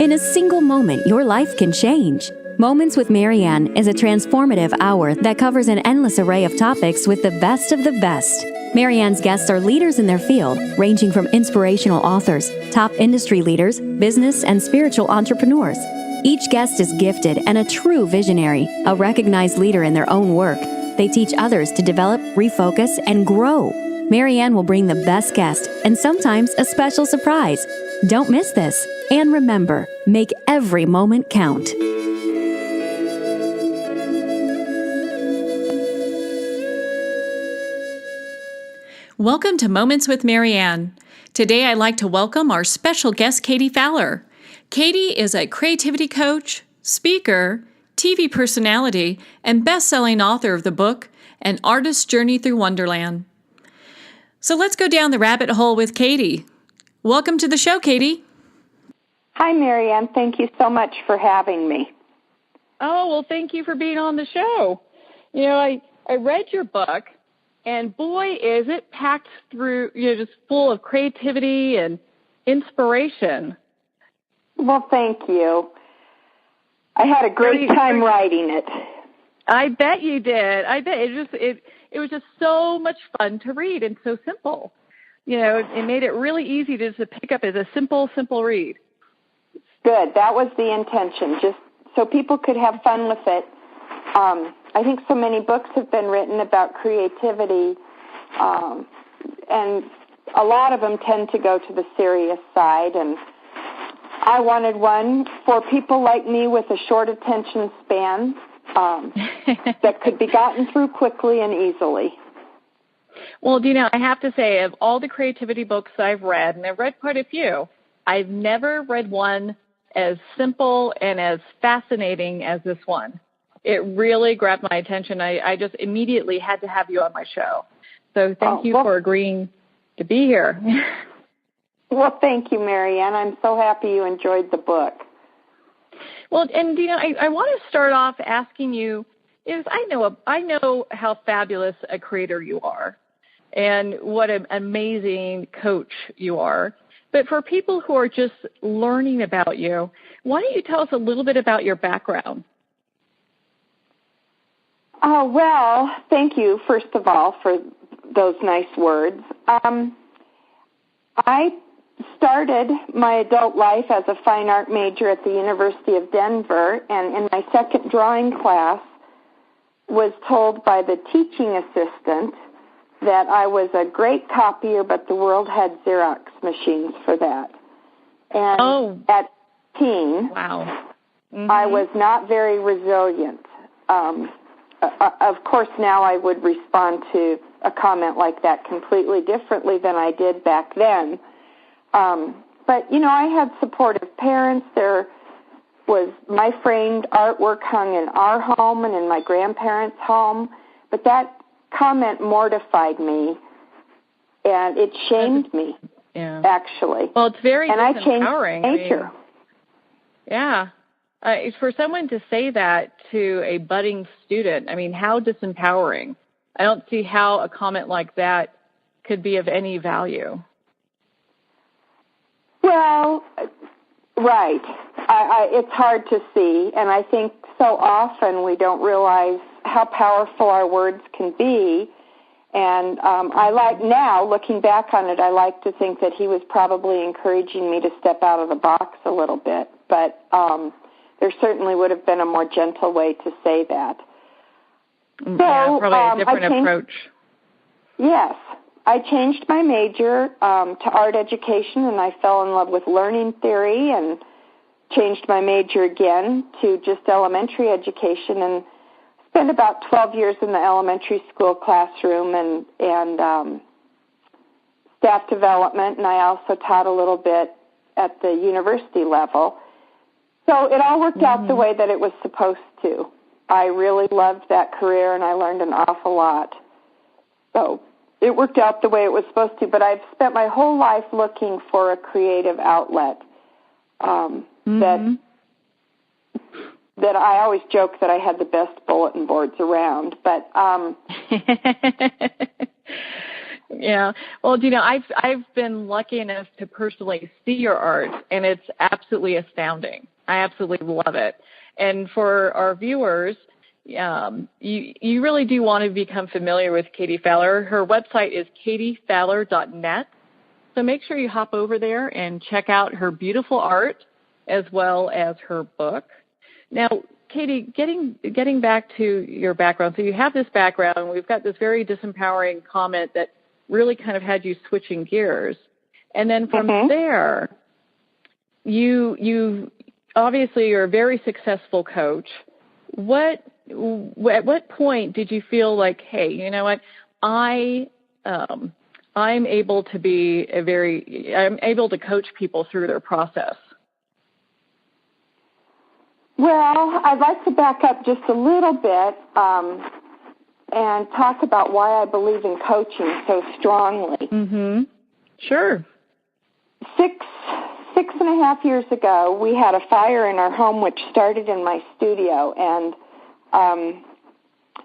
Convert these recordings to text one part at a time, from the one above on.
In a single moment, your life can change. Moments with Marianne is a transformative hour that covers an endless array of topics with the best of the best. Marianne's guests are leaders in their field, ranging from inspirational authors, top industry leaders, business and spiritual entrepreneurs. Each guest is gifted and a true visionary, a recognized leader in their own work. They teach others to develop, refocus, and grow. Marianne will bring the best guest and sometimes a special surprise. Don't miss this. And remember, make every moment count. Welcome to Moments with Marianne. Today I'd like to welcome our special guest, Katie Fowler. Katie is a creativity coach, speaker, TV personality, and best-selling author of the book, An Artist's Journey Through Wonderland. So let's go down the rabbit hole with Katie. Welcome to the show, Katie. Hi, Marianne. Thank you so much for having me. Oh, well, thank you for being on the show. You know, I read your book, and boy, is it packed through, just full of creativity and inspiration. Well, thank you. I had a great time writing it. I bet you did. I bet it was just so much fun to read and so simple. You know, it made it really easy to pick up as a simple read. Good. That was the intention, just so people could have fun with it. I think so many books have been written about creativity, and a lot of them tend to go to the serious side, and I wanted one for people like me with a short attention span that could be gotten through quickly and easily. Well, I have to say, of all the creativity books I've read, and I've read quite a few, I've never read one as simple and as fascinating as this one. It really grabbed my attention. I just immediately had to have you on my show. So thank you for agreeing to be here. Well, thank you, Marianne. I'm so happy you enjoyed the book. Well, and I want to start off asking you, I know how fabulous a creator you are and what an amazing coach you are. But for people who are just learning about you, why don't you tell us a little bit about your background? Oh, well, thank you, first of all, for those nice words. I started my adult life as a fine art major at the University of Denver, and in my second drawing class was told by the teaching assistant that I was a great copier, but the world had Xerox machines for that. And at 18, I was not very resilient. Of course, now I would respond to a comment like that completely differently than I did back then. But, I had supportive parents. There was my framed artwork hung in our home and in my grandparents' home. But that comment mortified me, and it shamed me, actually. Well, it's very And disempowering. I changed nature. For someone to say that to a budding student, how disempowering. I don't see how a comment like that could be of any value. Well, right. It's hard to see, and I think so often we don't realize how powerful our words can be. And I like now, looking back on it, I like to think that he was probably encouraging me to step out of the box a little bit. But there certainly would have been a more gentle way to say that. So, probably a different approach. Yes. I changed my major to art education, and I fell in love with learning theory, and changed my major again to just elementary education, and spent about 12 years in the elementary school classroom and staff development, and I also taught a little bit at the university level. So it all worked out the way that it was supposed to. I really loved that career, and I learned an awful lot. So it worked out the way it was supposed to, but I've spent my whole life looking for a creative outlet that I always joke that I had the best bulletin boards around. But Yeah. Well, I've been lucky enough to personally see your art, and it's absolutely astounding. I absolutely love it. And for our viewers, you really do want to become familiar with Katie Fowler. Her website is katiefowler.net. So make sure you hop over there and check out her beautiful art as well as her book. Now, Katie, getting back to your background, so you have this background, and we've got this very disempowering comment that really kind of had you switching gears. And then from there, you obviously you're a very successful coach. At what point did you feel like, hey, you know what, I'm able to coach people through their process? Well, I'd like to back up just a little bit and talk about why I believe in coaching so strongly. Mm-hmm. Sure. Six and a half years ago, we had a fire in our home, which started in my studio, and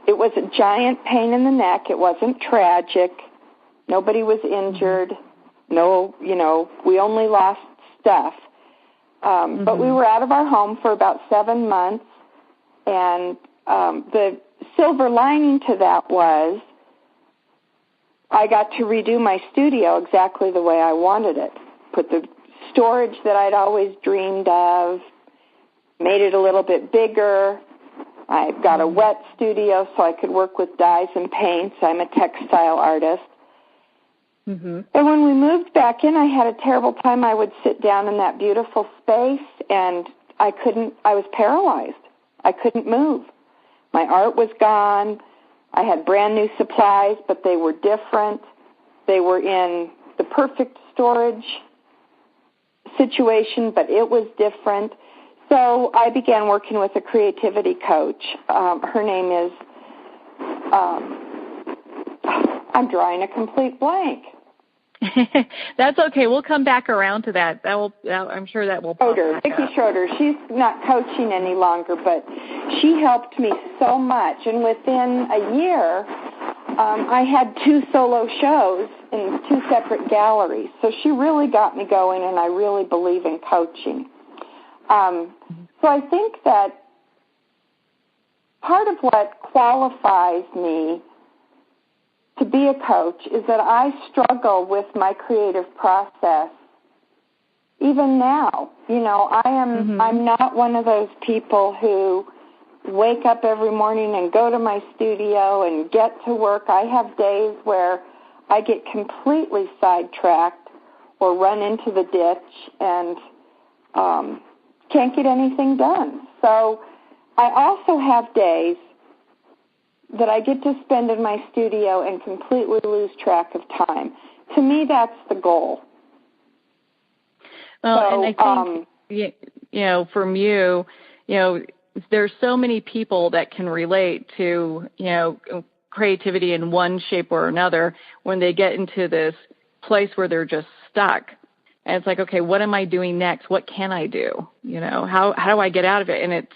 it was a giant pain in the neck. It wasn't tragic. Nobody was injured. No, we only lost stuff. But we were out of our home for about 7 months, and the silver lining to that was I got to redo my studio exactly the way I wanted it. Put the storage that I'd always dreamed of, made it a little bit bigger. I've got a wet studio so I could work with dyes and paints. I'm a textile artist. Mm-hmm. And when we moved back in, I had a terrible time. I would sit down in that beautiful space, and I was paralyzed. I couldn't move. My art was gone. I had brand new supplies, but they were different. They were in the perfect storage situation, but it was different. So I began working with a creativity coach. Her name is, I'm drawing a complete blank. That's okay. We'll come back around to that. I'm sure that will pop back Vicki up. Schroeder. She's not coaching any longer, but she helped me so much. And within a year, I had 2 solo shows in 2 separate galleries. So she really got me going, and I really believe in coaching. So I think that part of what qualifies me to be a coach is that I struggle with my creative process even now. I'm not one of those people who wake up every morning and go to my studio and get to work. I have days where I get completely sidetracked or run into the ditch and can't get anything done. So I also have days that I get to spend in my studio and completely lose track of time. To me, that's the goal. Well, and I think, from you, there's so many people that can relate to, creativity in one shape or another when they get into this place where they're just stuck. And it's like, okay, what am I doing next? What can I do? How do I get out of it? And it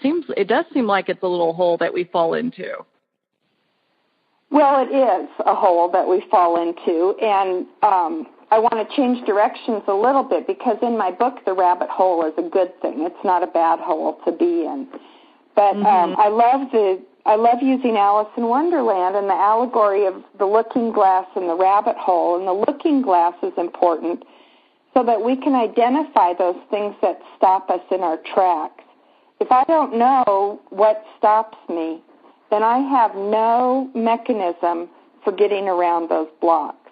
does seem like it's a little hole that we fall into. Well, it is a hole that we fall into, and I want to change directions a little bit because in my book, the rabbit hole is a good thing. It's not a bad hole to be in. But I love using Alice in Wonderland and the allegory of the looking glass and the rabbit hole, and the looking glass is important so that we can identify those things that stop us in our tracks. If I don't know what stops me, then I have no mechanism for getting around those blocks.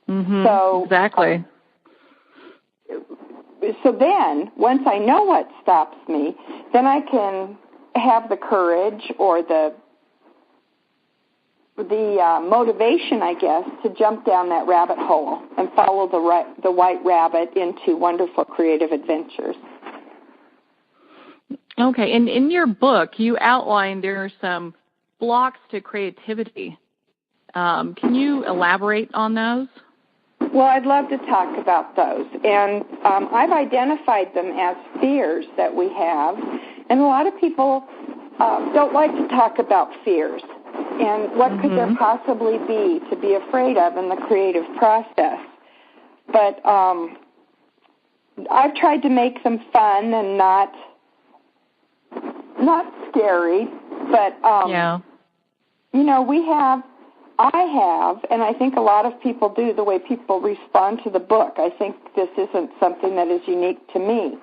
Mm-hmm. So exactly. So then, once I know what stops me, then I can have the courage or the motivation, I guess, to jump down that rabbit hole and follow the white rabbit into wonderful creative adventures. Okay, and in your book, you outlined there are some blocks to creativity. Can you elaborate on those? Well, I'd love to talk about those. And I've identified them as fears that we have. And a lot of people don't like to talk about fears. And what could there possibly be to be afraid of in the creative process? But I've tried to make them fun and not scary. But, you know, I have, and I think a lot of people do, the way people respond to the book. I think this isn't something that is unique to me.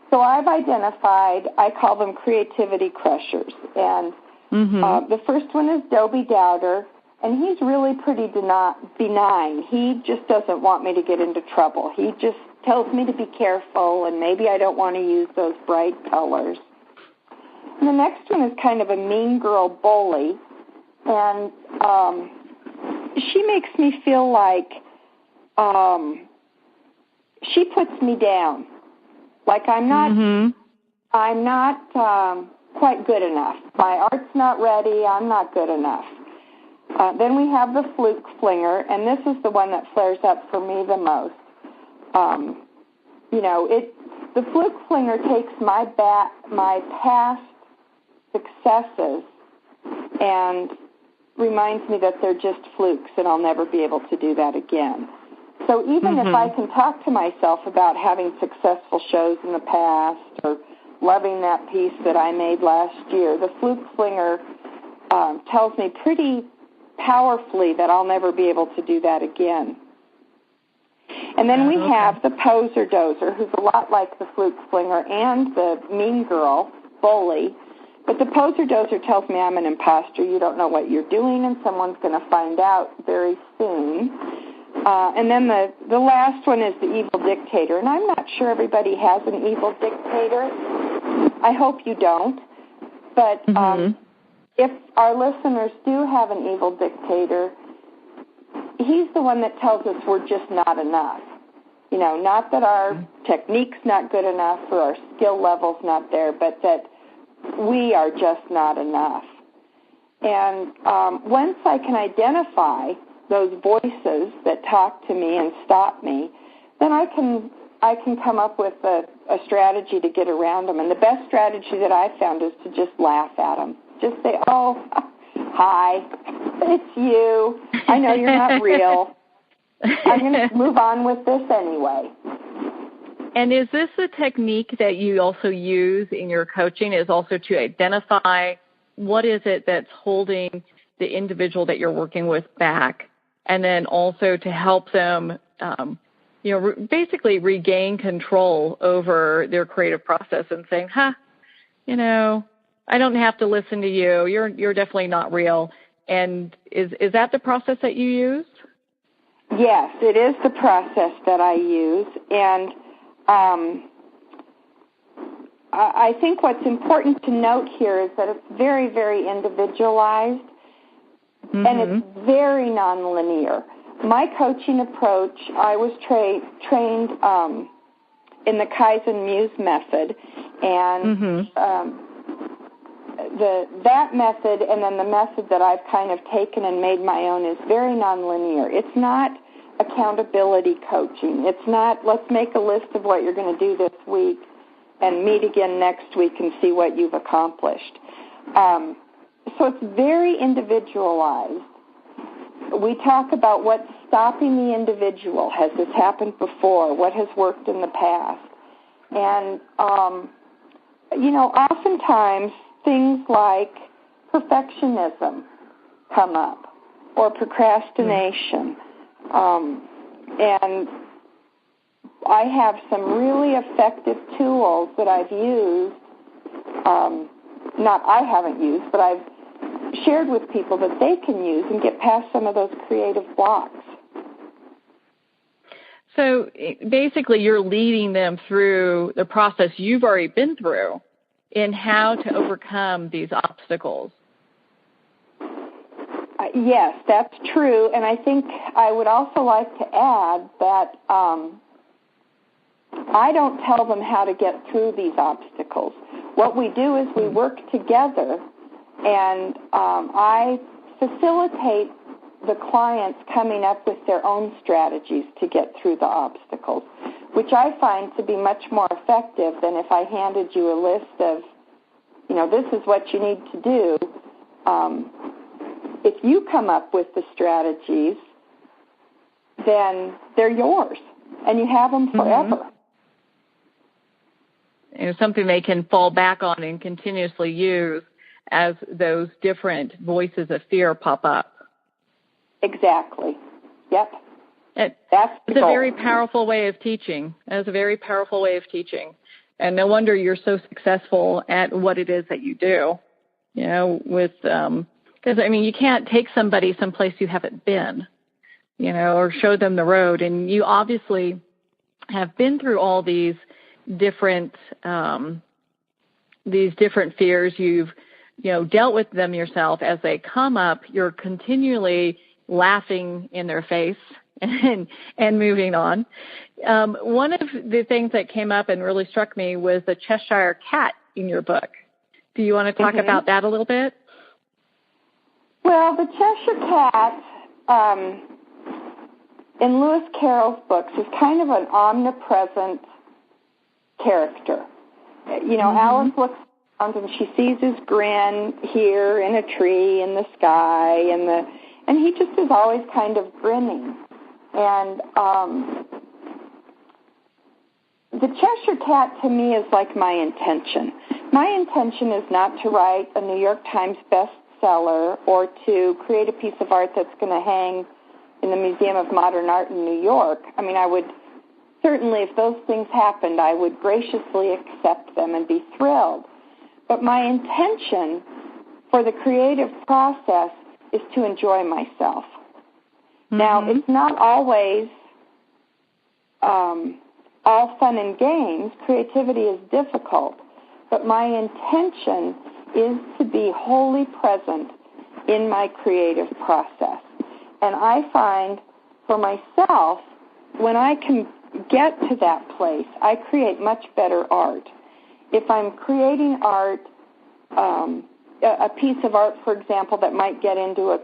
So I've identified, I call them creativity crushers. And the first one is Dobie Doubter, and he's really pretty benign. He just doesn't want me to get into trouble. He just tells me to be careful, and maybe I don't want to use those bright colors. And the next one is kind of a mean girl bully, and she makes me feel like she puts me down. Like I'm not quite good enough. My art's not ready. I'm not good enough. Then we have the fluke flinger, and this is the one that flares up for me the most. You know, the fluke flinger takes my past successes and reminds me that they're just flukes and I'll never be able to do that again. So even if I can talk to myself about having successful shows in the past or loving that piece that I made last year, the fluke flinger tells me pretty powerfully that I'll never be able to do that again. And then we have the poser dozer, who's a lot like the fluke flinger and the mean girl bully. But the poser dozer tells me I'm an imposter. You don't know what you're doing, and someone's going to find out very soon. And then the last one is the evil dictator. And I'm not sure everybody has an evil dictator. I hope you don't. But if our listeners do have an evil dictator, he's the one that tells us we're just not enough. You know, not that our technique's not good enough or our skill level's not there, but that we are just not enough. And once I can identify those voices that talk to me and stop me, then I can come up with a strategy to get around them. And the best strategy that I've found is to just laugh at them. Just say, oh, hi, it's you. I know you're not real. I'm going to move on with this anyway. And is this a technique that you also use in your coaching, is also to identify what is it that's holding the individual that you're working with back, and then also to help them, basically regain control over their creative process and saying, I don't have to listen to you. You're definitely not real. And is that the process that you use? Yes, it is the process that I use. And I think what's important to note here is that it's very, very individualized, and it's very nonlinear. My coaching approach, I was trained in the Kaizen Muse method, and that method and then the method that I've kind of taken and made my own is very nonlinear. It's not accountability coaching. It's not, let's make a list of what you're going to do this week and meet again next week and see what you've accomplished. So it's very individualized. We talk about what's stopping the individual. Has this happened before? What has worked in the past? And, oftentimes things like perfectionism come up or procrastination. And I have some really effective tools that I've used, I haven't used, but I've shared with people that they can use and get past some of those creative blocks. So basically you're leading them through the process you've already been through in how to overcome these obstacles. Yes, that's true. And I think I would also like to add that I don't tell them how to get through these obstacles. What we do is we work together, and I facilitate the clients coming up with their own strategies to get through the obstacles, which I find to be much more effective than if I handed you a list of, this is what you need to do. if you come up with the strategies, then they're yours, and you have them forever. Mm-hmm. It's something they can fall back on and continuously use as those different voices of fear pop up. Exactly. Yep. That's the goal. a very powerful way of teaching. That's a very powerful way of teaching. And no wonder you're so successful at what it is that you do. You know, with, because, I mean, you can't take somebody someplace you haven't been, you know, or show them the road. And you obviously have been through all these different fears. You've, you know, dealt with them yourself. As they come up, you're continually laughing in their face and moving on. One of the things that came up and really struck me was the Cheshire Cat in your book. Do you want to talk about that a little bit? Well, the Cheshire Cat in Lewis Carroll's books is kind of an omnipresent character. You know, Alice looks around and she sees his grin here in a tree in the sky, and he just is always kind of grinning. And the Cheshire Cat to me is like my intention. My intention is not to write a New York Times bestseller or to create a piece of art that's going to hang in the Museum of Modern Art in New York. I mean, I would certainly, if those things happened, I would graciously accept them and be thrilled. But my intention for the creative process is to enjoy myself. Now, it's not always all fun and games. Creativity is difficult. But my intention is to be wholly present in my creative process. And I find for myself, when I can get to that place, I create much better art. If I'm creating art, a piece of art, for example, that might get into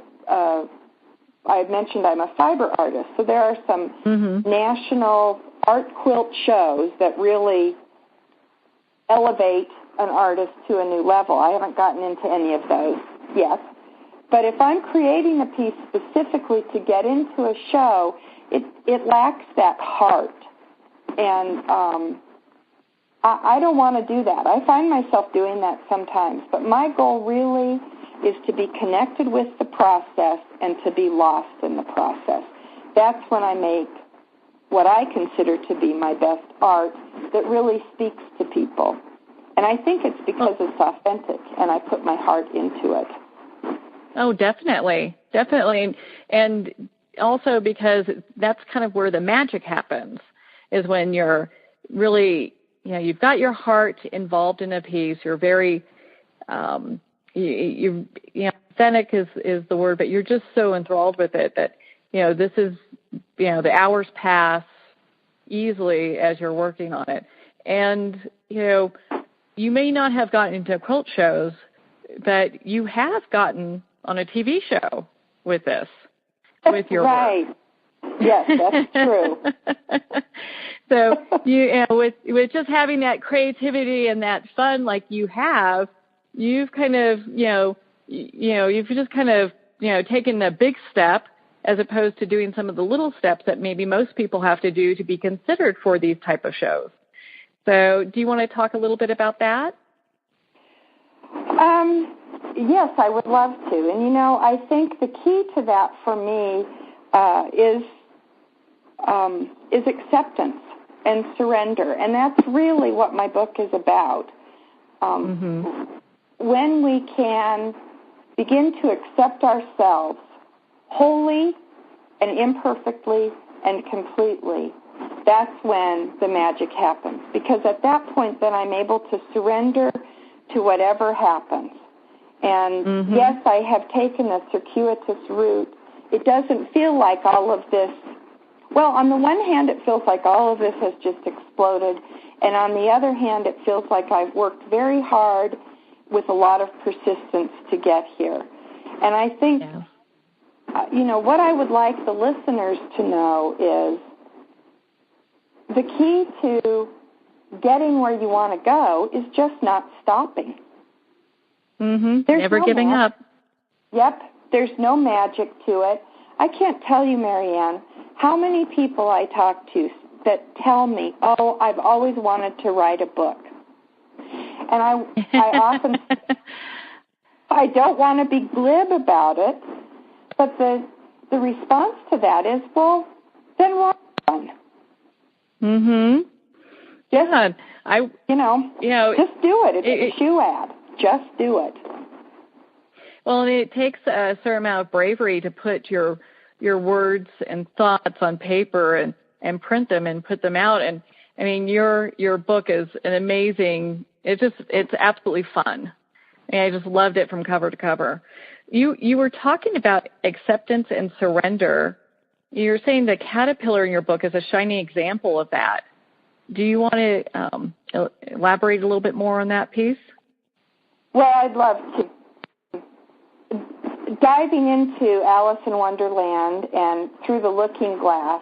I had mentioned I'm a fiber artist, so there are some national art quilt shows that really elevate an artist to a new level. I haven't gotten into any of those yet. But if I'm creating a piece specifically to get into a show, it lacks that heart. And I don't want to do that. I find myself doing that sometimes. But my goal really is to be connected with the process and to be lost in the process. That's when I make what I consider to be my best art that really speaks to people. And I think it's because it's authentic and I put my heart into it. Oh, definitely. Definitely. And also because that's kind of where the magic happens, is when you're really, you know, you've got your heart involved in a piece. You're very, you know, authentic is the word, but you're just so enthralled with it that, you know, this is, you know, the hours pass easily as you're working on it. And, you know, you may not have gotten into quilt shows, but you have gotten on a TV show with this, with your right. work. Yes, that's true. So you know, with just having that creativity and that fun like you have, you've kind of you've just kind of taken a big step as opposed to doing some of the little steps that maybe most people have to do to be considered for these type of shows. So do you want to talk a little bit about that? Yes, I would love to. And, you know, I think the key to that for me is acceptance and surrender. And that's really what my book is about. When we can begin to accept ourselves wholly and imperfectly and completely, that's when the magic happens. Because at that point, then I'm able to surrender to whatever happens. And yes, I have taken a circuitous route. It doesn't feel like all of this. Well, on the one hand, it feels like all of this has just exploded. And on the other hand, it feels like I've worked very hard with a lot of persistence to get here. And I think, you know, what I would like the listeners to know is the key to getting where you want to go is just not stopping. Never giving up. Yep. There's no magic to it. I can't tell you, Marianne, how many people I talk to that tell me, oh, I've always wanted to write a book. And I often, I don't want to be glib about it, but the response to that is, well, then write one. Mm-hmm. Yeah. Just do it. It's a shoe ad. Just do it. Well, it takes a certain amount of bravery to put your words and thoughts on paper and print them and put them out. And I mean, your book is an amazing. It's absolutely fun. And I just loved it from cover to cover. You were talking about acceptance and surrender. You're saying the caterpillar in your book is a shining example of that. Do you want to elaborate a little bit more on that piece? Well, I'd love to. Diving into Alice in Wonderland and Through the Looking Glass,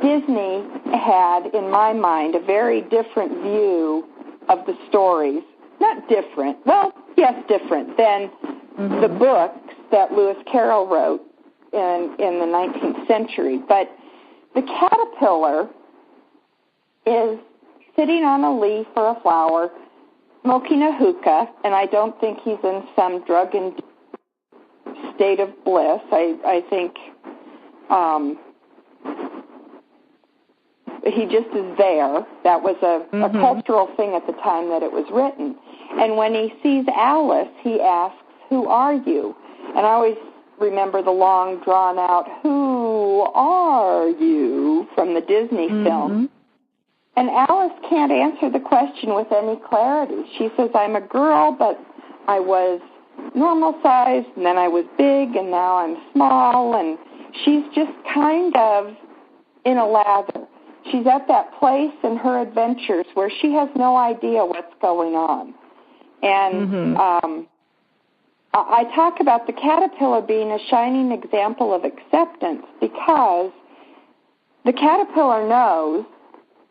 Disney had, in my mind, a very different view of the stories. Not different, well, yes, different than the books that Lewis Carroll wrote in the 19th century. But the caterpillar is sitting on a leaf or a flower, smoking a hookah, and I don't think he's in some drug-induced state of bliss. I think he just is there. That was a cultural thing at the time that it was written. And when he sees Alice, he asks, "Who are you?" And I always remember the long, drawn-out, "Who are you?" from the Disney film. And Alice can't answer the question with any clarity. She says, "I'm a girl, but I was normal-sized, and then I was big, and now I'm small." And she's just kind of in a lather. She's at that place in her adventures where she has no idea what's going on. And I talk about the caterpillar being a shining example of acceptance because the caterpillar knows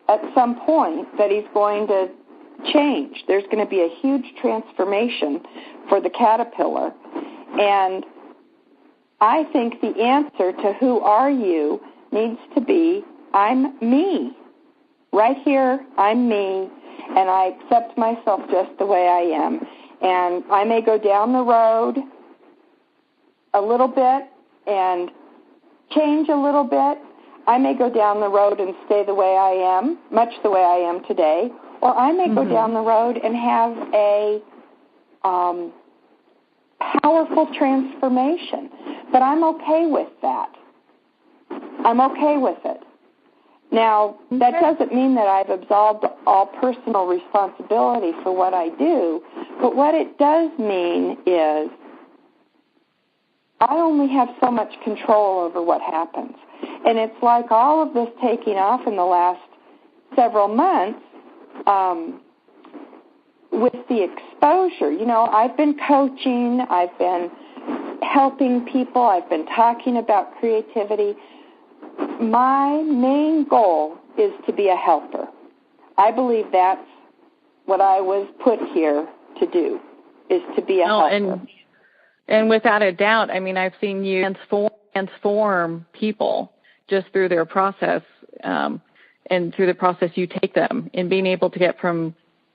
at some point that he's going to change. There's going to be a huge transformation for the caterpillar. And I think the answer to who are you needs to be, I'm me. Right here, I'm me, and I accept myself just the way I am. And I may go down the road a little bit and change a little bit. I may go down the road and stay the way I am, much the way I am today, or I may go down the road and have a powerful transformation. But I'm okay with that. I'm okay with it. Now, that doesn't mean that I've absolved all personal responsibility for what I do, but what it does mean is I only have so much control over what happens. And it's like all of this taking off in the last several months with the exposure. You know, I've been coaching, I've been helping people, I've been talking about creativity. My main goal is to be a helper. I believe that's what I was put here to do, is to be a helper. And without a doubt, I mean, I've seen you transform people just through their process and through the process you take them in being able to get from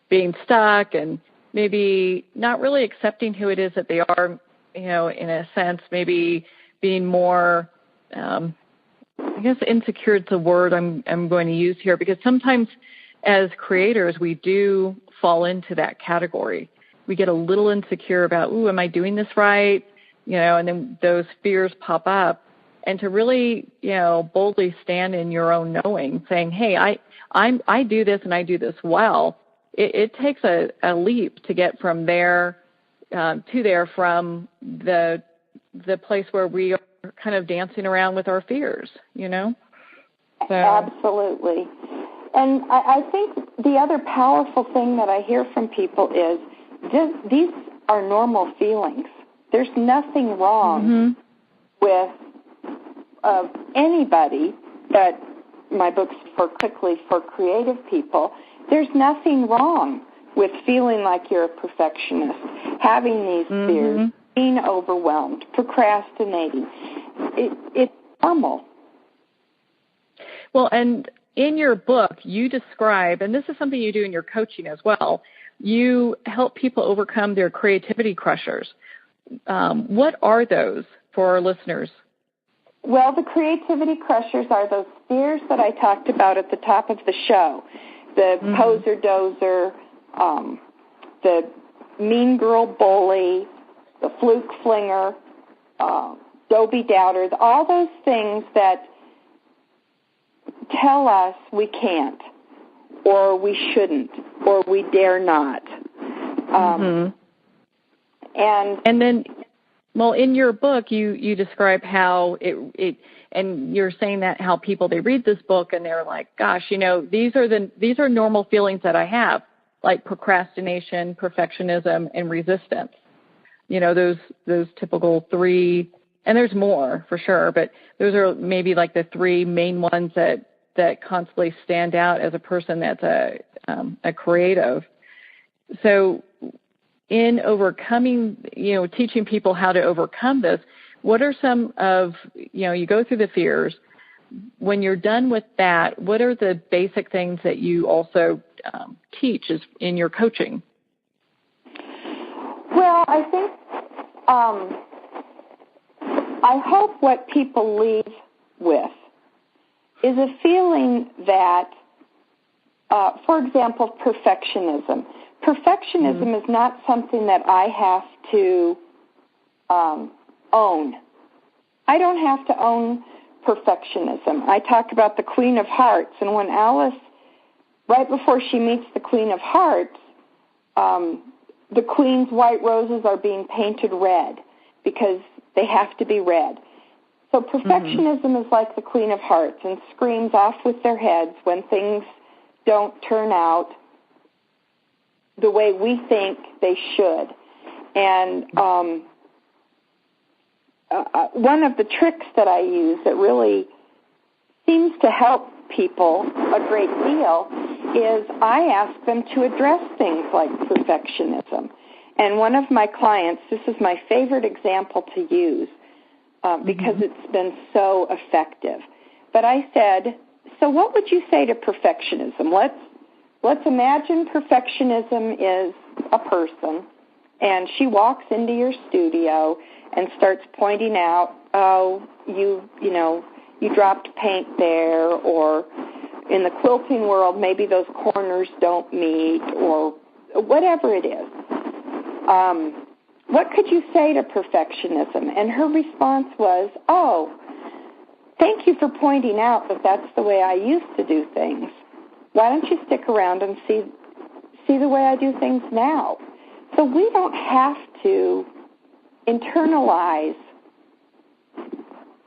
being stuck and maybe not really accepting who it is that they are, you know, in a sense, maybe being more, I guess insecure is the word I'm going to use here, because sometimes as creators, we do fall into that category. We get a little insecure about, am I doing this right? You know, and then those fears pop up. And to really, you know, boldly stand in your own knowing, saying, hey, I do this and I do this well. It takes a leap to get from there to there, from the place where we are kind of dancing around with our fears, you know? So. Absolutely. And I think the other powerful thing that I hear from people is these are normal feelings. There's nothing wrong with anybody, but my book's particularly for creative people. There's nothing wrong with feeling like you're a perfectionist, having these fears. being overwhelmed, procrastinating. It's normal. Well, and in your book, you describe, and this is something you do in your coaching as well, you help people overcome their creativity crushers. What are those for our listeners? Well, the creativity crushers are those fears that I talked about at the top of the show. The poser dozer, the mean girl bully, the fluke flinger, Dobie doubter, all those things that tell us we can't, or we shouldn't, or we dare not. And then, well, in your book, you describe how it and you're saying that how people, they read this book and they're like, gosh, these are normal feelings that I have, like procrastination, perfectionism, and resistance. Those typical three, and there's more for sure, but those are maybe like the three main ones that constantly stand out as a person that's a creative. So in overcoming, teaching people how to overcome this, what are some of, you go through the fears. When you're done with that, what are the basic things that you also teach in your coaching? Well, I think, I hope what people leave with is a feeling that, for example, perfectionism. Perfectionism is not something that I have to own. I don't have to own perfectionism. I talk about the Queen of Hearts, and when Alice, right before she meets the Queen of Hearts, the Queen's white roses are being painted red because they have to be red. So perfectionism is like the Queen of Hearts and screams off with their heads when things don't turn out the way we think they should. And one of the tricks that I use that really seems to help people a great deal is I ask them to address things like perfectionism. And one of my clients, this is my favorite example to use because it's been so effective. But I said, so what would you say to perfectionism? Let's imagine perfectionism is a person, and she walks into your studio and starts pointing out, oh, you dropped paint there, or in the quilting world, maybe those corners don't meet, or whatever it is. What could you say to perfectionism? And her response was, oh, thank you for pointing out that that's the way I used to do things. Why don't you stick around and see the way I do things now? So we don't have to internalize.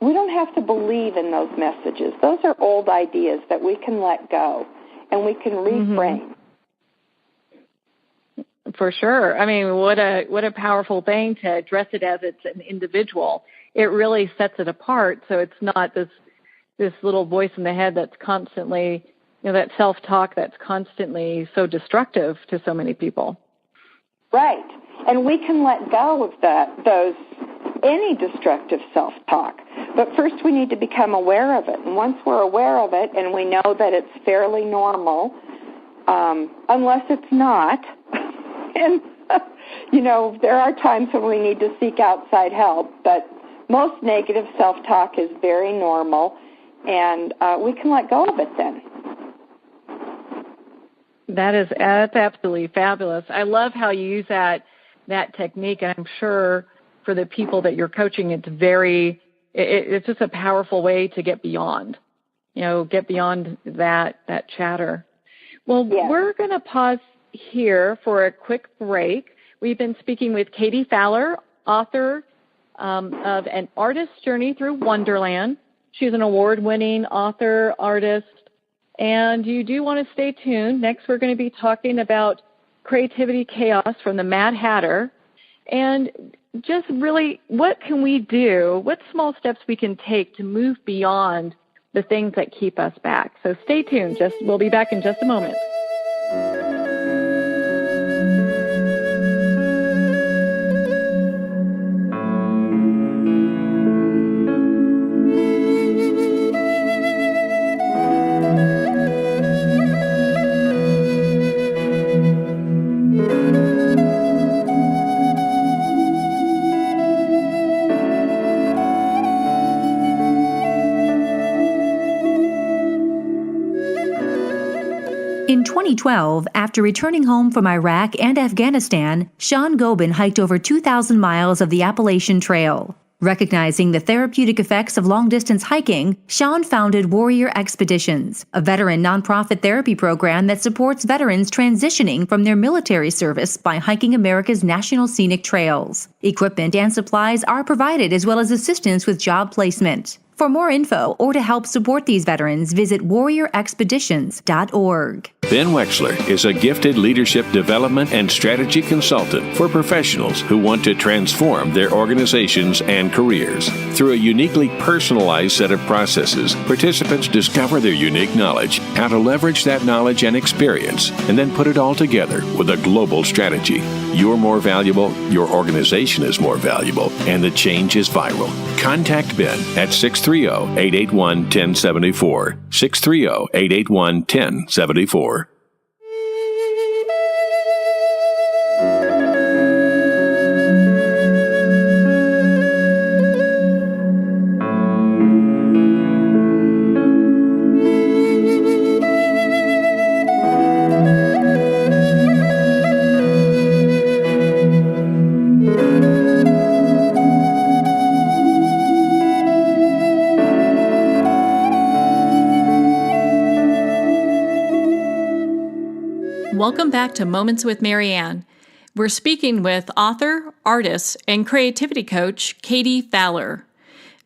We don't have to believe in those messages. Those are old ideas that we can let go and we can reframe. For sure. I mean, what a powerful thing to address it as it's an individual. It really sets it apart, so it's not this little voice in the head that's constantly, that self-talk that's constantly so destructive to so many people. Right. And we can let go of any destructive self-talk. But first we need to become aware of it. And once we're aware of it and we know that it's fairly normal, unless it's not, and, there are times when we need to seek outside help, but most negative self-talk is very normal, and we can let go of it then. That's absolutely fabulous. I love how you use that technique, and I'm sure for the people that you're coaching, it's just a powerful way to get beyond that chatter. Well, yes. We're going to pause here for a quick break. We've been speaking with Katie Fowler, author of An Artist's Journey Through Wonderland. She's an award-winning author, artist, and you do want to stay tuned. Next, we're going to be talking about creativity chaos from the Mad Hatter, and just really what can we do, what small steps we can take to move beyond the things that keep us back. So stay tuned. We'll be back in just a moment. In 2012, after returning home from Iraq and Afghanistan, Sean Gobin hiked over 2,000 miles of the Appalachian Trail. Recognizing the therapeutic effects of long-distance hiking, Sean founded Warrior Expeditions, a veteran nonprofit therapy program that supports veterans transitioning from their military service by hiking America's national scenic trails. Equipment and supplies are provided, as well as assistance with job placement. For more info or to help support these veterans, visit warriorexpeditions.org. Ben Wexler is a gifted leadership development and strategy consultant for professionals who want to transform their organizations and careers. Through a uniquely personalized set of processes, participants discover their unique knowledge, how to leverage that knowledge and experience, and then put it all together with a global strategy. You're more valuable, your organization is more valuable, and the change is viral. Contact Ben at 630-881-1074. 630-881-1074. Welcome back to Moments with Marianne. We're speaking with author, artist, and creativity coach, Katie Fowler.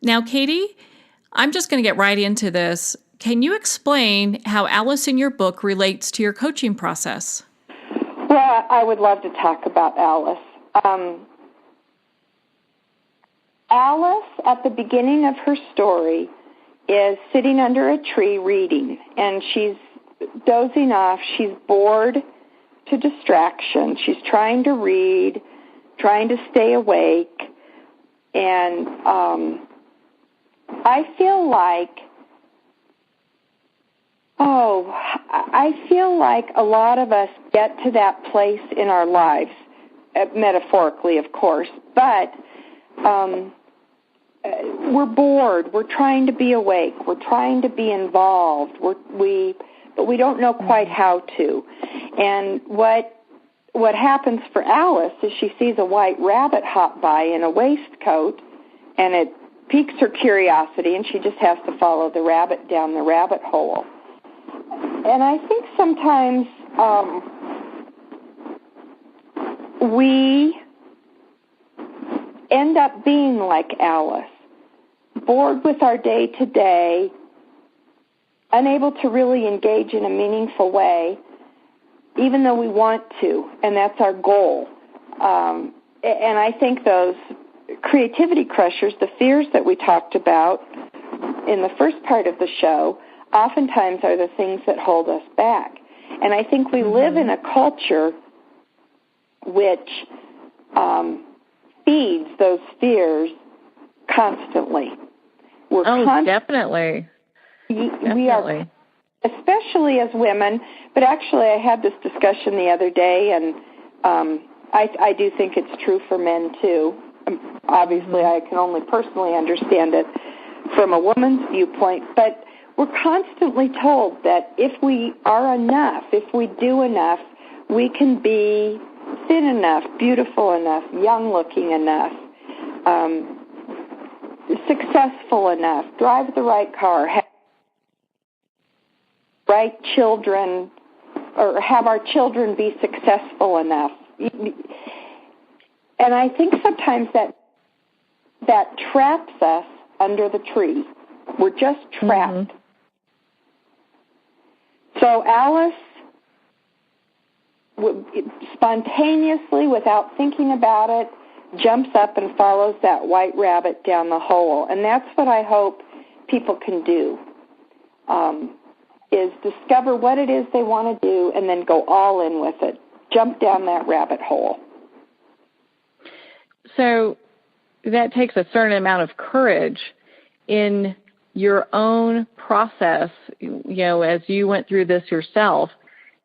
Now, Katie, I'm just going to get right into this. Can you explain how Alice in your book relates to your coaching process? Well, I would love to talk about Alice. Alice, at the beginning of her story, is sitting under a tree reading, and she's dozing off. She's bored to distraction. She's trying to read, trying to stay awake, and I feel like a lot of us get to that place in our lives, metaphorically, of course, but we're bored. We're trying to be awake. We're trying to be involved. But we don't know quite how to. And what happens for Alice is she sees a white rabbit hop by in a waistcoat, and it piques her curiosity, and she just has to follow the rabbit down the rabbit hole. And I think sometimes we end up being like Alice, bored with our day-to-day, unable to really engage in a meaningful way, even though we want to, and that's our goal. And I think those creativity crushers, the fears that we talked about in the first part of the show, oftentimes are the things that hold us back. And I think we live in a culture which feeds those fears constantly. Definitely. We are, especially as women, but actually I had this discussion the other day, and I do think it's true for men too. Obviously, I can only personally understand it from a woman's viewpoint, but we're constantly told that if we are enough, if we do enough, we can be thin enough, beautiful enough, young-looking enough, successful enough, drive the right car, have right children, or have our children be successful enough. And I think sometimes that traps us under the tree. We're just trapped. So Alice, spontaneously, without thinking about it, jumps up and follows that white rabbit down the hole. And that's what I hope people can do, is discover what it is they want to do and then go all in with it. Jump down that rabbit hole. So that takes a certain amount of courage in your own process, as you went through this yourself.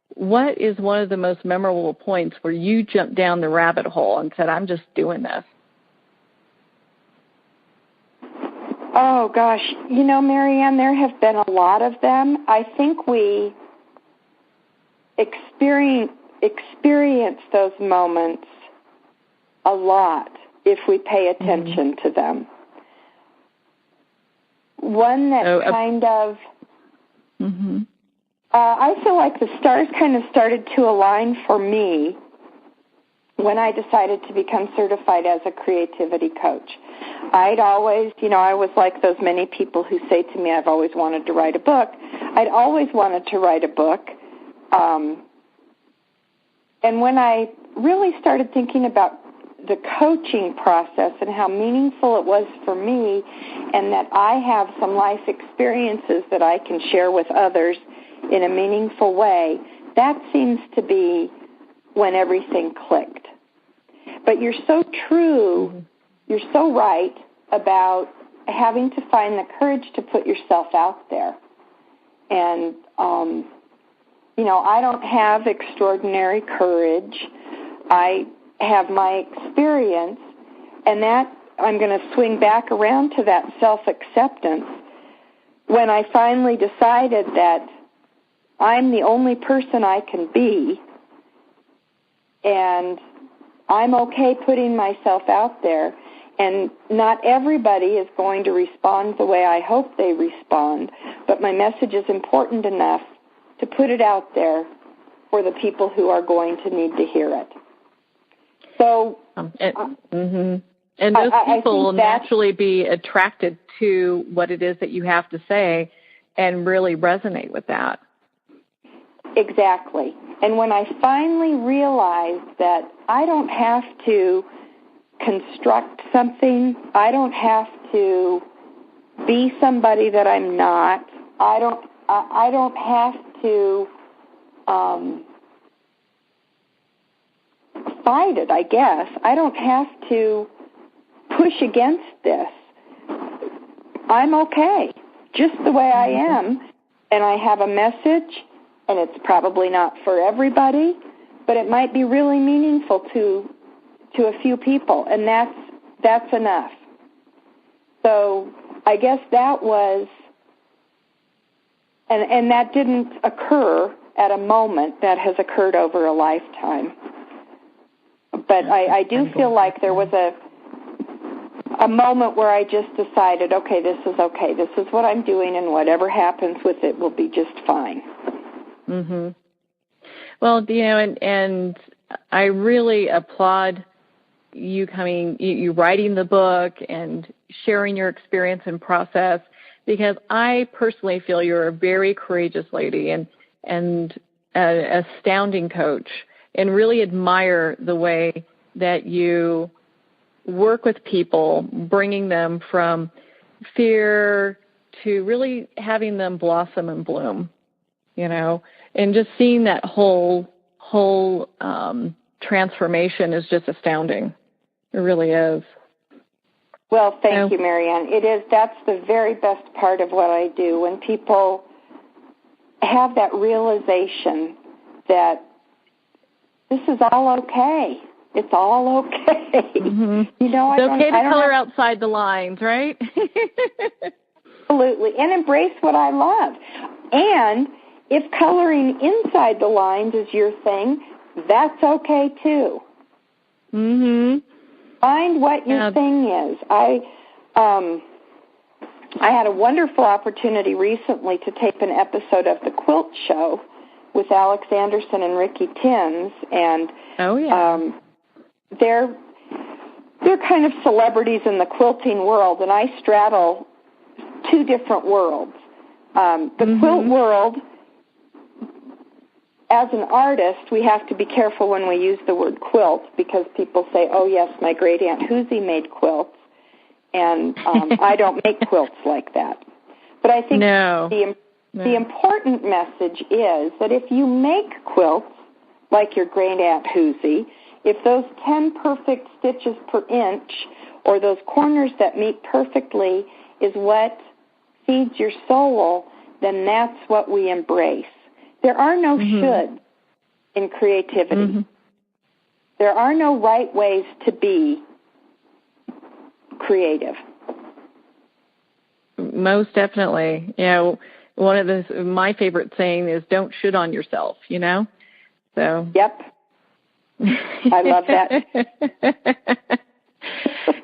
What is one of the most memorable points where you jumped down the rabbit hole and said, I'm just doing this? Oh, gosh. Marianne, there have been a lot of them. I think we experience those moments a lot if we pay attention to them. One that I feel like the stars kind of started to align for me when I decided to become certified as a creativity coach. I'd always, I was like those many people who say to me, I've always wanted to write a book. I'd always wanted to write a book. And when I really started thinking about the coaching process and how meaningful it was for me, and that I have some life experiences that I can share with others in a meaningful way, that seems to be when everything clicked. But you're so true, you're so right about having to find the courage to put yourself out there. And, I don't have extraordinary courage. I have my experience, and that I'm going to swing back around to that self-acceptance. When I finally decided that I'm the only person I can be, and I'm okay putting myself out there, and not everybody is going to respond the way I hope they respond, but my message is important enough to put it out there for the people who are going to need to hear it. So, and those people will naturally be attracted to what it is that you have to say and really resonate with that. Exactly. And when I finally realized that I don't have to construct something, I don't have to be somebody that I'm not, I don't have to fight it, I guess. I don't have to push against this. I'm okay, just the way I am, and I have a message, and it's probably not for everybody, but it might be really meaningful to a few people, and that's enough. So I guess that was, and that didn't occur at a moment, that has occurred over a lifetime. But I do feel like there was a moment where I just decided, okay, this is what I'm doing, and whatever happens with it will be just fine. Well, and I really applaud you writing the book and sharing your experience and process, because I personally feel you're a very courageous lady and an astounding coach, and really admire the way that you work with people, bringing them from fear to really having them blossom and bloom, and just seeing that whole transformation is just astounding. It really is. Well, thank you, Marianne. That's the very best part of what I do, when people have that realization that this is all okay. It's all okay. It's okay to color outside the lines, right? Absolutely. And embrace what I love. And if coloring inside the lines is your thing, that's okay too. Find what your thing is. I had a wonderful opportunity recently to tape an episode of The Quilt Show with Alex Anderson and Ricky Timms, and they're kind of celebrities in the quilting world, and I straddle two different worlds. The quilt world, as an artist, we have to be careful when we use the word quilt, because people say, oh, yes, my great-aunt Hoosie made quilts, and I don't make quilts like that. But I think the important message is that if you make quilts like your great-aunt Hoosie, if those 10 perfect stitches per inch, or those corners that meet perfectly, is what feeds your soul, then that's what we embrace. There are no shoulds in creativity. There are no right ways to be creative. Most definitely. One of my favorite saying is, don't should on yourself, So. Yep. I love that.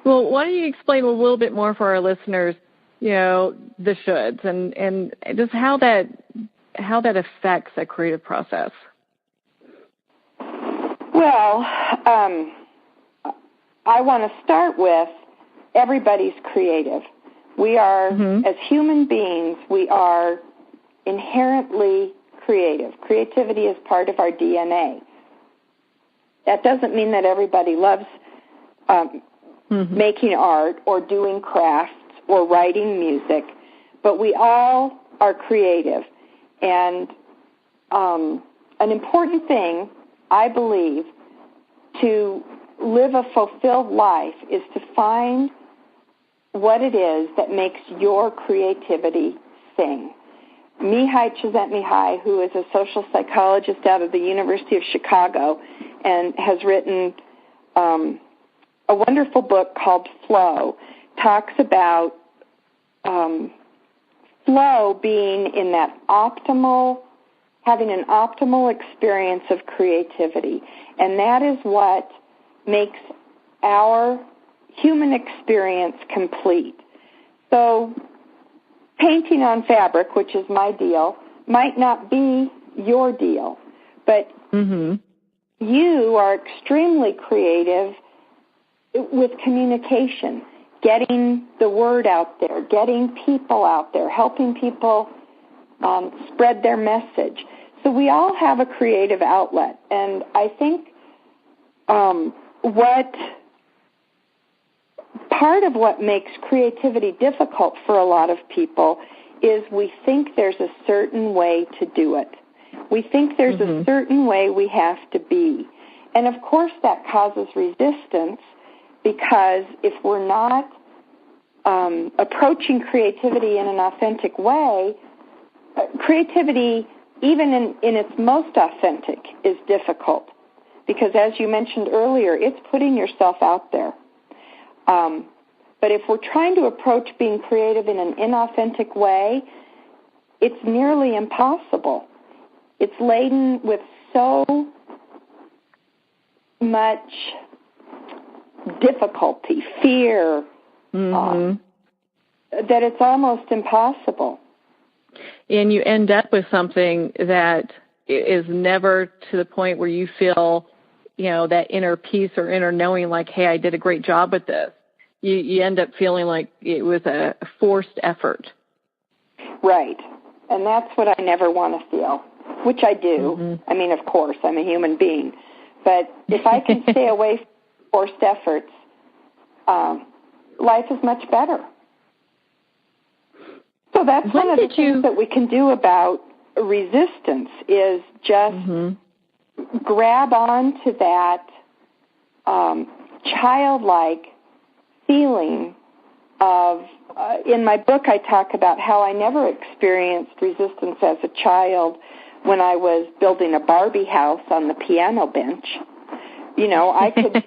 Well, why don't you explain a little bit more for our listeners, the shoulds and just how that affects a creative process? Well, I want to start with everybody's creative. We are, as human beings, we are inherently creative. Creativity is part of our DNA. That doesn't mean that everybody loves making art or doing crafts or writing music, but we all are creative. And an important thing, I believe, to live a fulfilled life is to find what it is that makes your creativity sing. Mihai Csikszentmihalyi, who is a social psychologist out of the University of Chicago and has written a wonderful book called Flow, talks about flow being in that having an optimal experience of creativity. And that is what makes our human experience complete. So painting on fabric, which is my deal, might not be your deal, but you are extremely creative with communication, getting the word out there, getting people out there, helping people spread their message. So we all have a creative outlet, and I think part of what makes creativity difficult for a lot of people is we think there's a certain way to do it. We think there's a certain way we have to be. And of course that causes resistance, because if we're not approaching creativity in an authentic way, creativity, even in its most authentic, is difficult. Because as you mentioned earlier, it's putting yourself out there. But if we're trying to approach being creative in an inauthentic way, it's nearly impossible. It's laden with so much difficulty, fear, that it's almost impossible. And you end up with something that is never to the point where you feel, that inner peace or inner knowing, like, hey, I did a great job with this. You end up feeling like it was a forced effort. Right. And that's what I never want to feel, which I do. I mean, of course, I'm a human being. But if I can stay away from forced efforts, life is much better. So that's one of the things that we can do about resistance, is just grab on to that childlike feeling of, in my book I talk about how I never experienced resistance as a child when I was building a Barbie house on the piano bench. I could...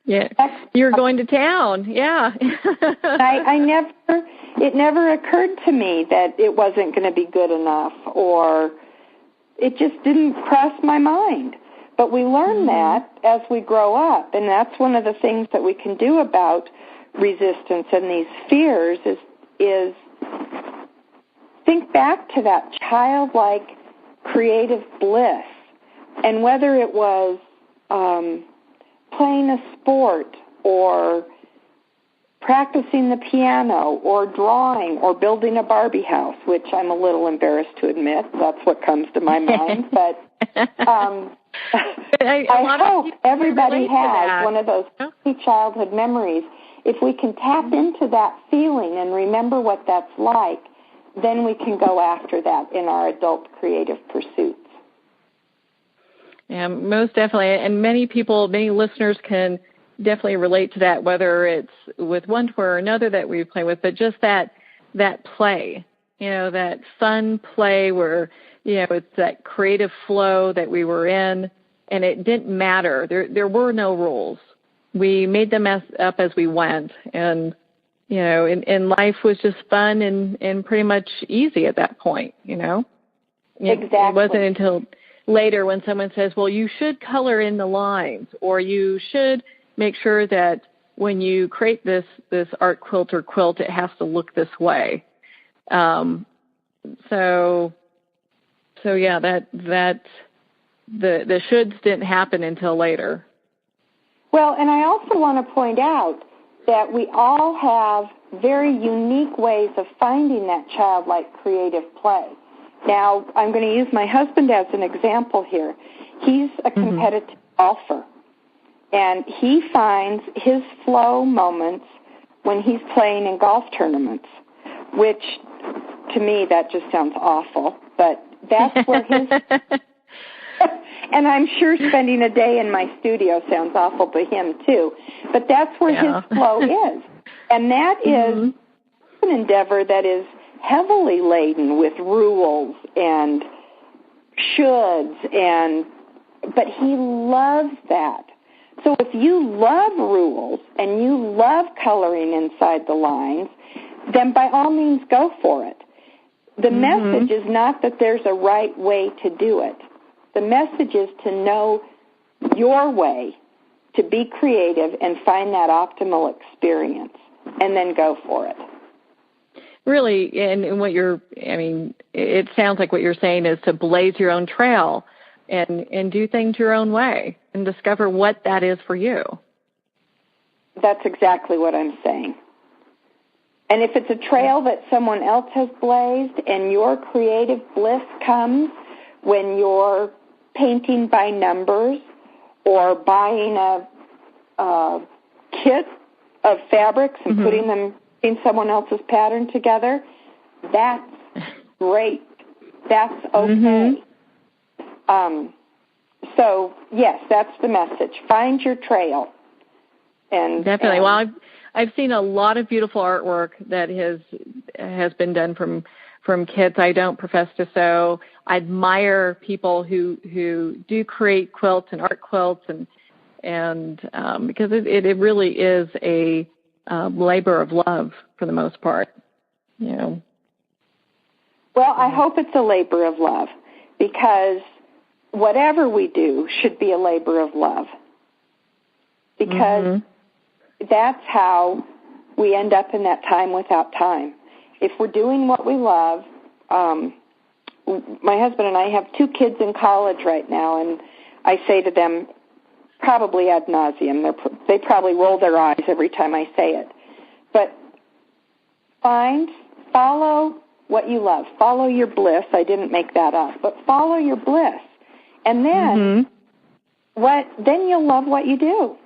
Yeah, you're going to town, yeah. It never occurred to me that it wasn't going to be good enough, or it just didn't cross my mind. But we learn that as we grow up, and that's one of the things that we can do about resistance and these fears is think back to that childlike creative bliss, and whether it was playing a sport or practicing the piano or drawing or building a Barbie house, which I'm a little embarrassed to admit. That's what comes to my mind. But I hope everybody has one of those childhood memories. If we can tap into that feeling and remember what that's like, then we can go after that in our adult creative pursuits. Yeah, most definitely. And many listeners can definitely relate to that, whether it's with one toy or another that we play with, but just that play, that fun play where, it's that creative flow that we were in, and it didn't matter. There were no rules. We made them up as we went, and, and life was just fun and pretty much easy at that point, Exactly. It wasn't until later when someone says, well, you should color in the lines, or you should make sure that when you create this art quilt or quilt, it has to look this way. So yeah, that the shoulds didn't happen until later. Well, and I also want to point out that we all have very unique ways of finding that childlike creative play. Now, I'm going to use my husband as an example here. He's a competitive golfer, and he finds his flow moments when he's playing in golf tournaments, which to me that just sounds awful, but that's where his... And I'm sure spending a day in my studio sounds awful to him, too. But that's where his flow is. And that is an endeavor that is heavily laden with rules and shoulds, but he loves that. So if you love rules and you love coloring inside the lines, then by all means go for it. The message is not that there's a right way to do it. The message is to know your way, to be creative and find that optimal experience, and then go for it. Really, and it sounds like what you're saying is to blaze your own trail and do things your own way and discover what that is for you. That's exactly what I'm saying. And if it's a trail that someone else has blazed and your creative bliss comes when you're painting by numbers or buying a kit of fabrics and putting them in someone else's pattern together, that's great. That's okay. So, yes, that's the message. Find your trail. And definitely. Well, I've seen a lot of beautiful artwork that has been done from kits. I don't profess to sew. I admire people who do create quilts and art quilts, and because it really is a labor of love for the most part, you know. Well, I hope it's a labor of love, because whatever we do should be a labor of love, because that's how we end up in that time without time. If we're doing what we love, my husband and I have 2 kids in college right now, and I say to them, probably ad nauseum, they probably roll their eyes every time I say it, but follow what you love. Follow your bliss. I didn't make that up, but follow your bliss. And then then you'll love what you do.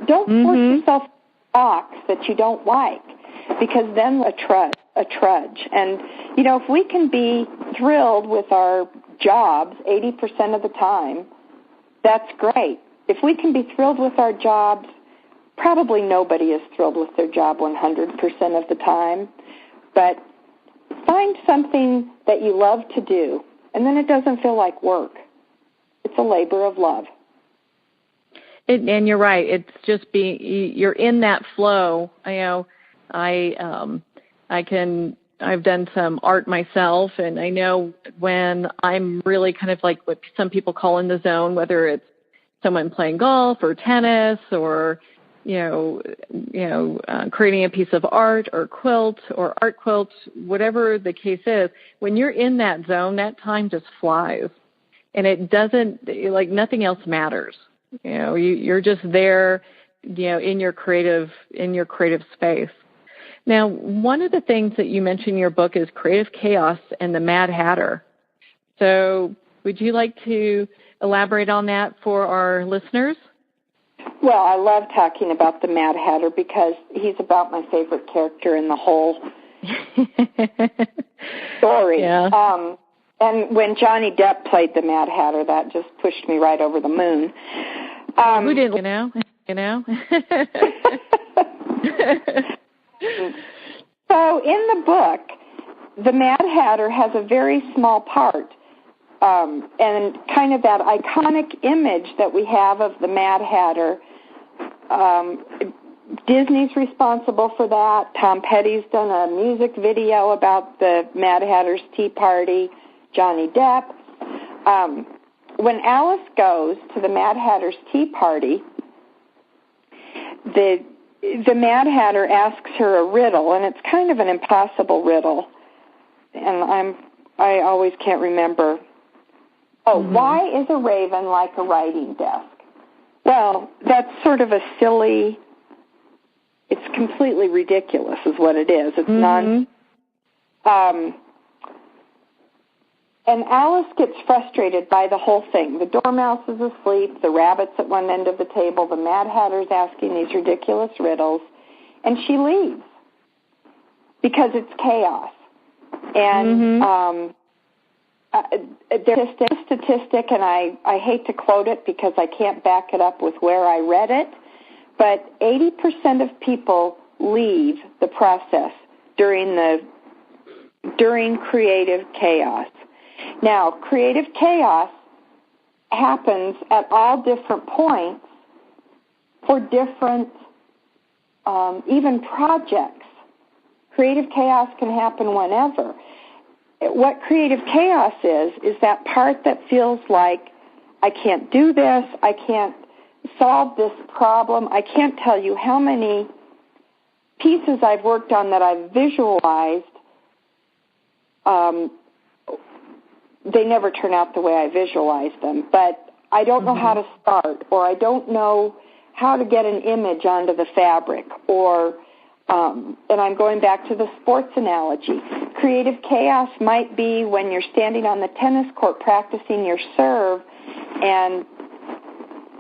Don't force yourself in a box that you don't like, because then a trudge. And, if we can be thrilled with our jobs 80% of the time, that's great. If we can be thrilled with our jobs, probably nobody is thrilled with their job 100% of the time, but find something that you love to do, and then it doesn't feel like work. It's a labor of love. And you're right. It's just you're in that flow. I've done some art myself, and I know when I'm really kind of like what some people call in the zone, whether it's someone playing golf or tennis or, creating a piece of art or quilt or art quilts, whatever the case is, when you're in that zone, that time just flies. And it doesn't, like, nothing else matters. You're just there, in your creative space. Now, one of the things that you mention in your book is creative chaos and the Mad Hatter. So would you like to elaborate on that for our listeners? Well, I love talking about the Mad Hatter because he's about my favorite character in the whole story. Yeah. And when Johnny Depp played the Mad Hatter, that just pushed me right over the moon. Who didn't, you know? So in the book, the Mad Hatter has a very small part, and kind of that iconic image that we have of the Mad Hatter. Disney's responsible for that. Tom Petty's done a music video about the Mad Hatter's Tea Party. Johnny Depp. when Alice goes to the Mad Hatter's tea party, the Mad Hatter asks her a riddle, and it's kind of an impossible riddle, and I always can't remember. Why is a raven like a writing desk? Well, that's sort of a silly, it's completely ridiculous is what it is. It's and Alice gets frustrated by the whole thing. The dormouse is asleep, the rabbit's at one end of the table, the Mad Hatter's asking these ridiculous riddles, and she leaves because it's chaos. And there's a statistic, and I hate to quote it because I can't back it up with where I read it, but 80% of people leave the process during creative chaos. Now, creative chaos happens at all different points for different, even projects. Creative chaos can happen whenever. What creative chaos is that part that feels like, I can't do this, I can't solve this problem. I can't tell you how many pieces I've worked on that I've visualized. They never turn out the way I visualized them, but I don't know how to start, or I don't know how to get an image onto the fabric, or, and I'm going back to the sports analogy. Creative chaos might be when you're standing on the tennis court practicing your serve, and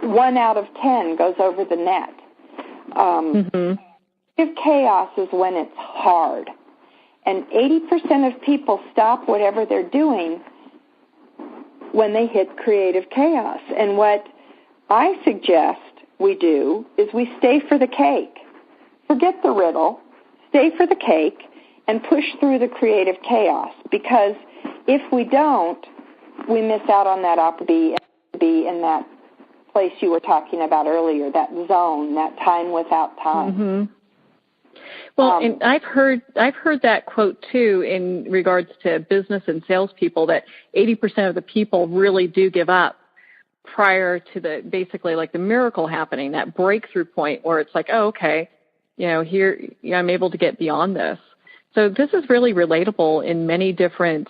1 out of 10 goes over the net. Creative chaos is when it's hard, and 80% of people stop whatever they're doing when they hit creative chaos. And what I suggest we do is we stay for the cake. Forget the riddle, stay for the cake, and push through the creative chaos. Because if we don't, we miss out on that opportunity to be in that place you were talking about earlier, that zone, that time without time. Well, and I've heard that quote too in regards to business and salespeople, that 80% of the people really do give up prior to the basically like the miracle happening, that breakthrough point where it's like, oh, okay, here I'm able to get beyond this. So this is really relatable in many different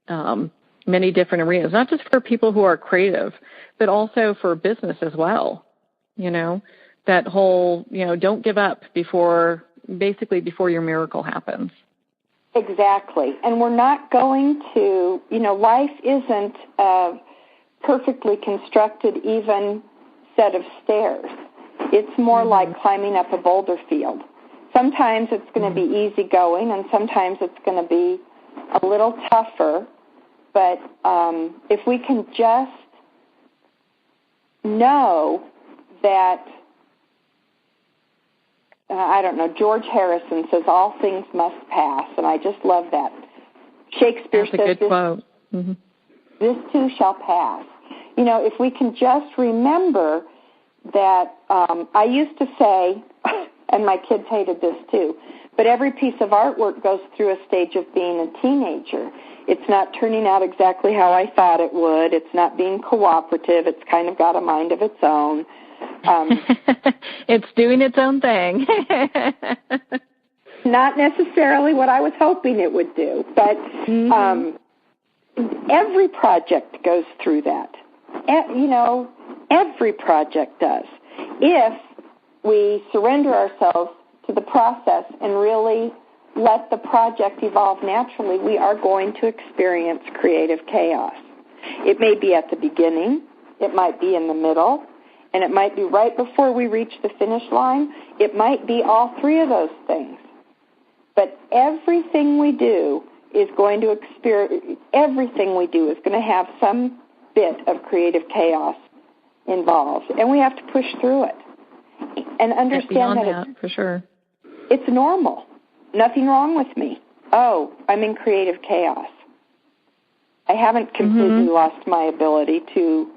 arenas, not just for people who are creative, but also for business as well. That whole, don't give up before your miracle happens. Exactly. And we're not going to, life isn't a perfectly constructed, even set of stairs. It's more like climbing up a boulder field. Sometimes it's going to be easy going, and sometimes it's going to be a little tougher. But if we can just know that, George Harrison says, all things must pass, and I just love that. Shakespeare says, a good quote. This too shall pass. If we can just remember that, I used to say, and my kids hated this too, but every piece of artwork goes through a stage of being a teenager. It's not turning out exactly how I thought it would. It's not being cooperative. It's kind of got a mind of its own. It's doing its own thing. Not necessarily what I was hoping it would do, but every project goes through that. Every project does. If we surrender ourselves to the process and really let the project evolve naturally, we are going to experience creative chaos. It may be at the beginning, it might be in the middle, and it might be right before we reach the finish line. It might be all three of those things. But everything we do is going to have some bit of creative chaos involved, and we have to push through it and understand that for sure. It's normal. Nothing wrong with me. Oh, I'm in creative chaos. I haven't completely lost my ability to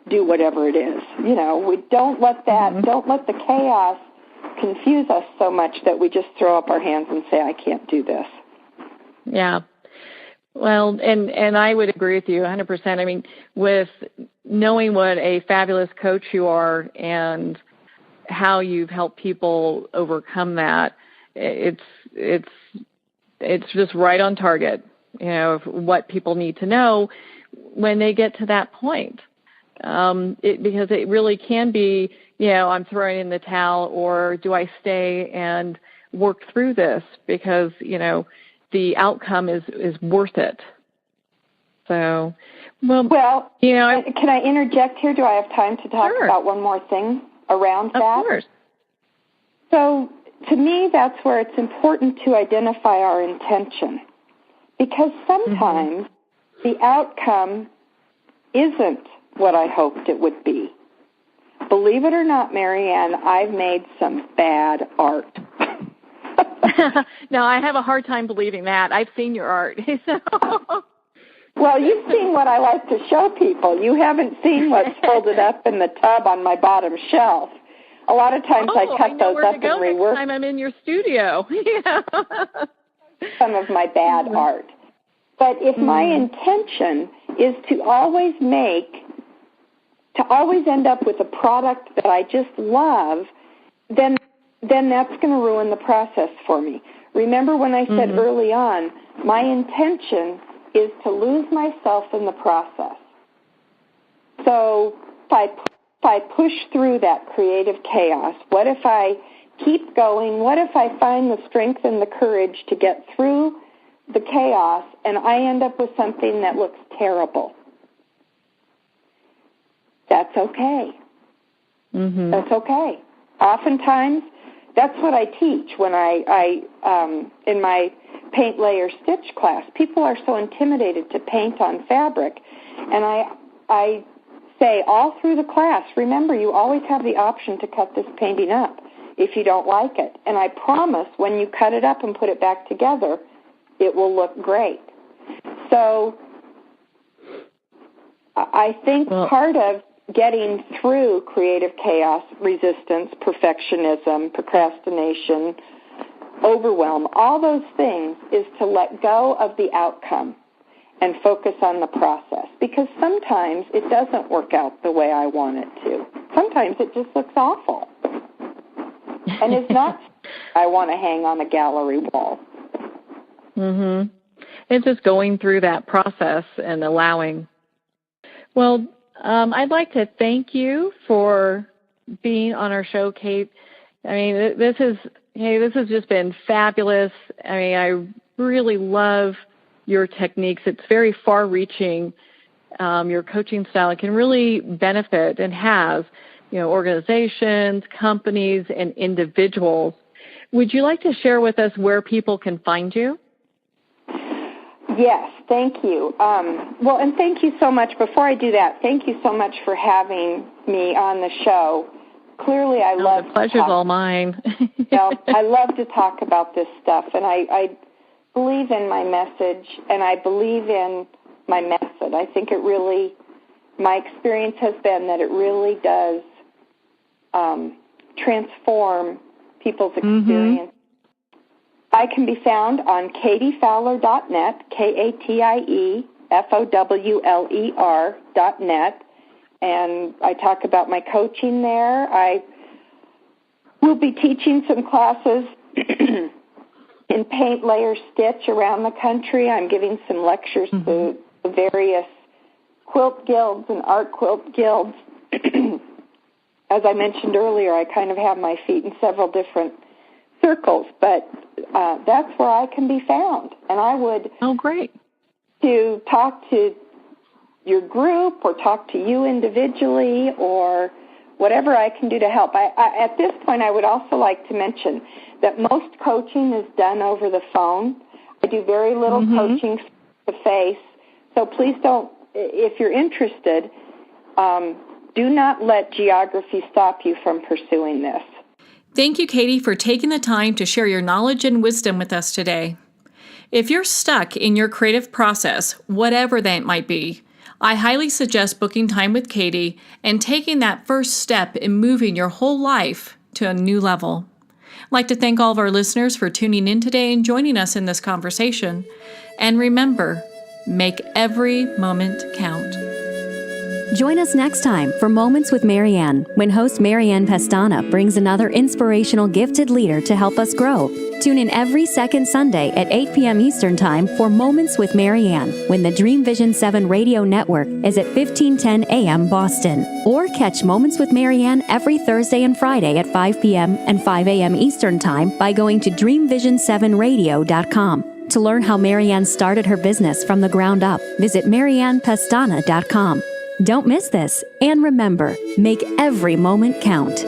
do whatever it is. We don't let don't let the chaos confuse us so much that we just throw up our hands and say, I can't do this. Yeah. Well, and I would agree with you 100%. I mean, with knowing what a fabulous coach you are and how you've helped people overcome that, it's just right on target, of what people need to know when they get to that point. Because it really can be, I'm throwing in the towel, or do I stay and work through this because, the outcome is worth it. So, well, can I interject here? Do I have time to talk Sure. about one more thing around that? Of course. So, to me, that's where it's important to identify our intention, because sometimes the outcome isn't what I hoped it would be. Believe it or not, Marianne, I've made some bad art. No, I have a hard time believing that. I've seen your art. Well, you've seen what I like to show people. You haven't seen what's folded up in the tub on my bottom shelf. A lot of times I cut those up and rework. Next time I'm in your studio. Some of my bad art. But if my intention is to always end up with a product that I just love, then that's going to ruin the process for me. Remember when I said early on, my intention is to lose myself in the process. So if I push through that creative chaos, what if I keep going? What if I find the strength and the courage to get through the chaos and I end up with something that looks terrible? That's okay. That's okay. Oftentimes, that's what I teach when I in my paint, layer, stitch class. People are so intimidated to paint on fabric, and I say all through the class, remember, you always have the option to cut this painting up if you don't like it. And I promise when you cut it up and put it back together, it will look great. So I think part of getting through creative chaos, resistance, perfectionism, procrastination, overwhelm, all those things is to let go of the outcome and focus on the process. Because sometimes it doesn't work out the way I want it to. Sometimes it just looks awful. And it's not I want to hang on a gallery wall. It's just going through that process and allowing. Well, I'd like to thank you for being on our show, Kate. I mean, this has just been fabulous. I mean, I really love your techniques. It's very far-reaching. Your coaching style, it can really benefit and has, organizations, companies, and individuals. Would you like to share with us where people can find you? Yes, thank you. Well, and thank you so much. Before I do that, thank you so much for having me on the show. Clearly, I love the pleasure's all mine. I love to talk about this stuff, and I believe in my message, and I believe in my method. I think my experience has been that it really does transform people's experience. I can be found on katiefowler.net, KATIEFOWLER.net, and I talk about my coaching there. I will be teaching some classes in paint, layer, stitch around the country. I'm giving some lectures to the various quilt guilds and art quilt guilds. As I mentioned earlier, I kind of have my feet in several different circles, but that's where I can be found. And I would to talk to your group or talk to you individually or whatever I can do to help. At this point, I would also like to mention that most coaching is done over the phone. I do very little coaching face-to-face. So please don't, if you're interested, do not let geography stop you from pursuing this. Thank you, Katie, for taking the time to share your knowledge and wisdom with us today. If you're stuck in your creative process, whatever that might be, I highly suggest booking time with Katie and taking that first step in moving your whole life to a new level. I'd like to thank all of our listeners for tuning in today and joining us in this conversation. And remember, Make every moment count. Join us next time for Moments with Marianne, when host Marianne Pestana brings another inspirational gifted leader to help us grow. Tune in every second Sunday at 8 p.m. Eastern Time for Moments with Marianne, when the Dream Vision 7 radio network is at 1510 a.m. Boston. Or catch Moments with Marianne every Thursday and Friday at 5 p.m. and 5 a.m. Eastern Time by going to dreamvision7radio.com. To learn how Marianne started her business from the ground up, visit mariannepestana.com. Don't miss this, and remember, make every moment count.